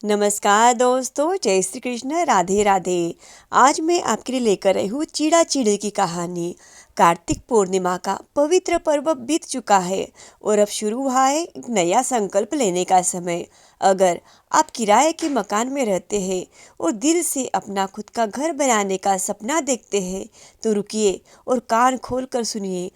नमस्कार दोस्तों, जय श्री कृष्ण, राधे राधे। आज मैं आपके लिए लेकर आई हूँ चिड़ा चिड़ी की कहानी। कार्तिक पूर्णिमा का पवित्र पर्व बीत चुका है और अब शुरू हुआ है एक नया संकल्प लेने का समय। अगर आप किराए के मकान में रहते हैं और दिल से अपना खुद का घर बनाने का सपना देखते हैं तो रुकिए और कान खोल कर सुनिए।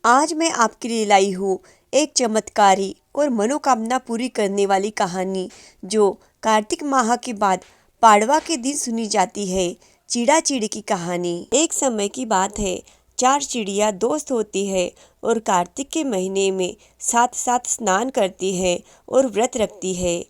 आज मैं आपके लिए लाई हूँ एक चमत्कारी और मनोकामना पूरी करने वाली कहानी जो कार्तिक माह के बाद पाड़वा के दिन सुनी जाती है। चिड़ा चिड़ी की कहानी। एक समय की बात है, चार चिड़िया दोस्त होती है और कार्तिक के महीने में साथ साथ स्नान करती है और व्रत रखती है।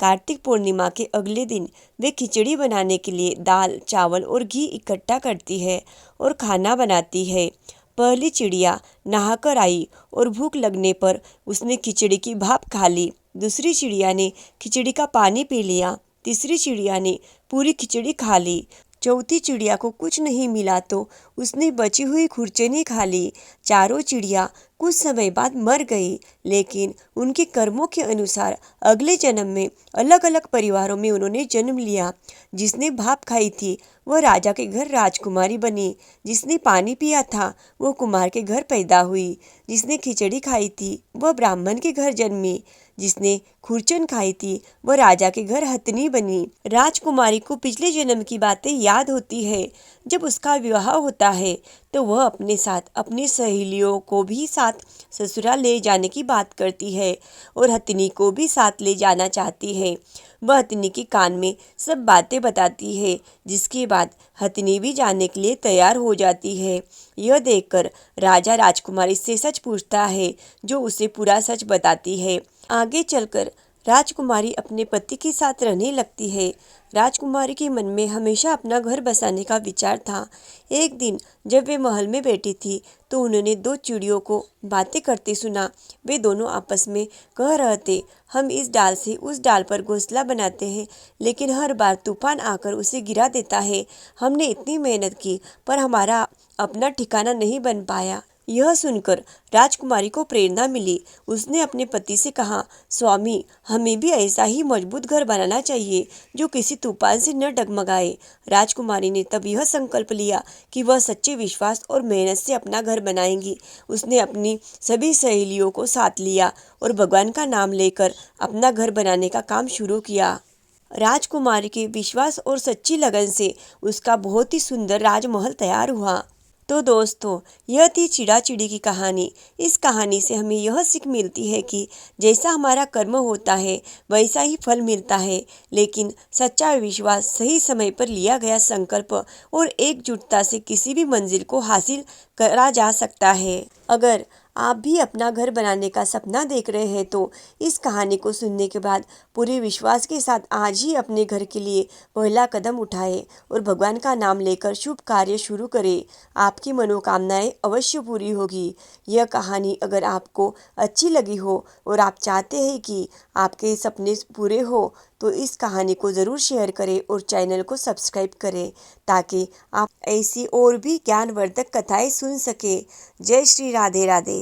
कार्तिक पूर्णिमा के अगले दिन वे खिचड़ी बनाने के लिए दाल, चावल और घी इकट्ठा करती है और खाना बनाती है। पहली चिड़िया नहाकर आई और भूख लगने पर उसने खिचड़ी की भाप खा ली। दूसरी चिड़िया ने खिचड़ी का पानी पी लिया। तीसरी चिड़िया ने पूरी खिचड़ी खा ली। चौथी चिड़िया को कुछ नहीं मिला तो उसने बची हुई खुरचनी खा ली। चारों चिड़िया कुछ समय बाद मर गई, लेकिन उनके कर्मों के अनुसार अगले जन्म में अलग अलग परिवारों में उन्होंने जन्म लिया। जिसने भाप खाई थी वह राजा के घर राजकुमारी बनी। जिसने पानी पिया था वो कुमार के घर पैदा हुई। जिसने खिचड़ी खाई थी वह ब्राह्मण के घर जन्मी। जिसने खुरचन खाई थी वह राजा के घर हथनी बनी। राजकुमारी को पिछले जन्म की बातें याद होती है। जब उसका विवाह होता है तो वह अपने साथ अपनी सहेलियों को भी साथ ससुराल ले जाने की बात करती है और हथनी को भी साथ ले जाना चाहती है। वह हथनी के कान में सब बातें बताती है, जिसके बाद हथनी भी जाने के लिए तैयार हो जाती है। यह देखकर राजा राजकुमारी से सच पूछता है, जो उसे पूरा सच बताती है। आगे चलकर राजकुमारी अपने पति के साथ रहने लगती है। राजकुमारी के मन में हमेशा अपना घर बसाने का विचार था। एक दिन जब वे महल में बैठी थी तो उन्होंने दो चिड़ियों को बातें करते सुना। वे दोनों आपस में कह रहे थे, हम इस डाल से उस डाल पर घोंसला बनाते हैं, लेकिन हर बार तूफान आकर उसे गिरा देता है। हमने इतनी मेहनत की पर हमारा अपना ठिकाना नहीं बन पाया। यह सुनकर राजकुमारी को प्रेरणा मिली। उसने अपने पति से कहा, स्वामी, हमें भी ऐसा ही मजबूत घर बनाना चाहिए जो किसी तूफान से न डगमगाए। राजकुमारी ने तब यह संकल्प लिया कि वह सच्चे विश्वास और मेहनत से अपना घर बनाएंगी। उसने अपनी सभी सहेलियों को साथ लिया और भगवान का नाम लेकर अपना घर बनाने का काम शुरू किया। राजकुमारी के विश्वास और सच्ची लगन से उसका बहुत ही सुंदर राजमहल तैयार हुआ। तो दोस्तों, यह थी चिड़ा चिड़ी की कहानी। इस कहानी से हमें यह सीख मिलती है कि जैसा हमारा कर्म होता है वैसा ही फल मिलता है, लेकिन सच्चा विश्वास, सही समय पर लिया गया संकल्प और एकजुटता से किसी भी मंजिल को हासिल करा जा सकता है। अगर आप भी अपना घर बनाने का सपना देख रहे हैं तो इस कहानी को सुनने के बाद पूरे विश्वास के साथ आज ही अपने घर के लिए पहला कदम उठाएं और भगवान का नाम लेकर शुभ कार्य शुरू करें। आपकी मनोकामनाएं अवश्य पूरी होगी। यह कहानी अगर आपको अच्छी लगी हो और आप चाहते हैं कि आपके सपने पूरे हो तो इस कहानी को ज़रूर शेयर करें और चैनल को सब्सक्राइब करें, ताकि आप ऐसी और भी ज्ञानवर्धक कथाएं सुन सकें। जय श्री राधे राधे।